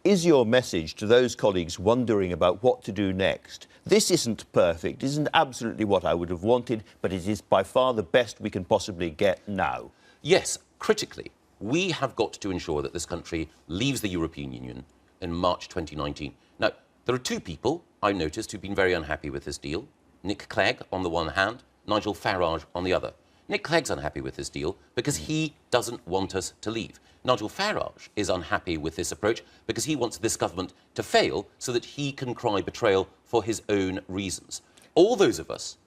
is your message to those colleagues wondering about what to do next? This isn't perfect, isn't absolutely what I would have wanted, but it is by far the best we can possibly get now. Yes, critically, we have got to ensure that this country leaves the European Union in March 2019. Now, there are two people I noticed who've been very unhappy with this deal. Nick Clegg on the one hand, Nigel Farage on the other. Nick Clegg's unhappy with this deal because he doesn't want us to leave. Nigel Farage is unhappy with this approach because he wants this government to fail so that he can cry betrayal for his own reasons. All those of us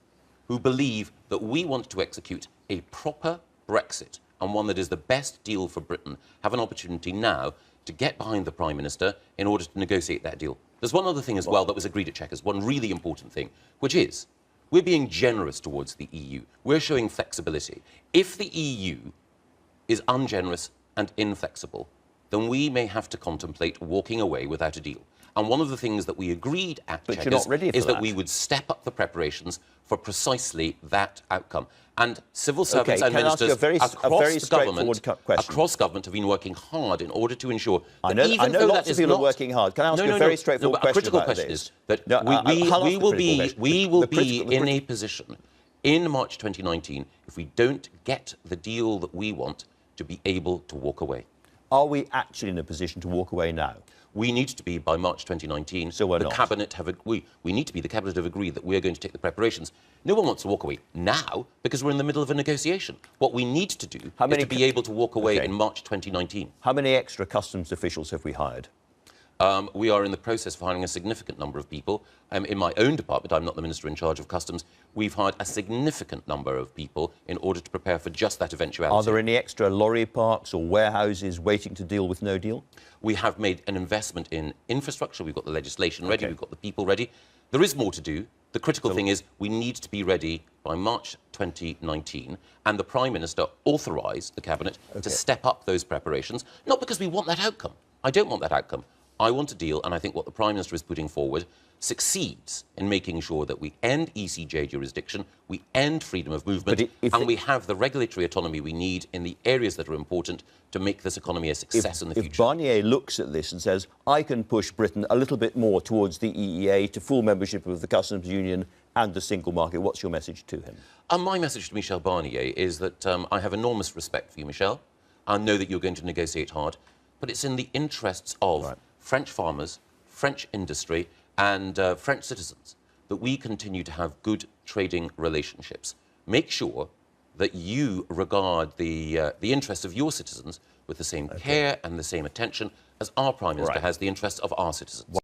who believe that we want to execute a proper Brexit and one that is the best deal for Britain have an opportunity now to get behind the Prime Minister in order to negotiate that deal. There's one other thing as well that was agreed at Chequers, one really important thing, which is we're being generous towards the EU. We're showing flexibility. If the EU is ungenerous and inflexible, then we may have to contemplate walking away without a deal. And one of the things that we agreed at Chequers is that we would step up the preparations for precisely that outcome. And civil servants and ministers across government have been working hard in order to ensure that I know lots of people are working hard. Can I ask you a very straightforward question? A critical question is that we will be in a position in March 2019, if we don't get the deal that we want, to be able to walk away. Are we actually in a position to walk away now? We need to be by March 2019. So we're not. We need to be. The Cabinet have agreed that we're going to take the preparations. No one wants to walk away now because we're in the middle of a negotiation. What we need to do is to be able to walk away in March 2019. How many extra customs officials have we hired? We are in the process of hiring a significant number of people. In my own department, I'm not the Minister in charge of Customs, we've hired a significant number of people in order to prepare for just that eventuality. Are there any extra lorry parks or warehouses waiting to deal with no deal? We have made an investment in infrastructure. We've got the legislation ready. We've got the people ready. There is more to do. The critical thing is we need to be ready by March 2019, and the Prime Minister authorised the Cabinet to step up those preparations, not because we want that outcome. I don't want that outcome. I want a deal, and I think what the Prime Minister is putting forward succeeds in making sure that we end ECJ jurisdiction, we end freedom of movement, and we have the regulatory autonomy we need in the areas that are important to make this economy a success in the future. If Barnier looks at this and says, I can push Britain a little bit more towards the EEA, to full membership of the Customs Union and the single market, what's your message to him? My message to Michel Barnier is that I have enormous respect for you, Michel. I know that you're going to negotiate hard, but it's in the interests of French farmers, French industry and French citizens that we continue to have good trading relationships. Make sure that you regard the interests of your citizens with the same care and the same attention as our Prime Minister has the interests of our citizens.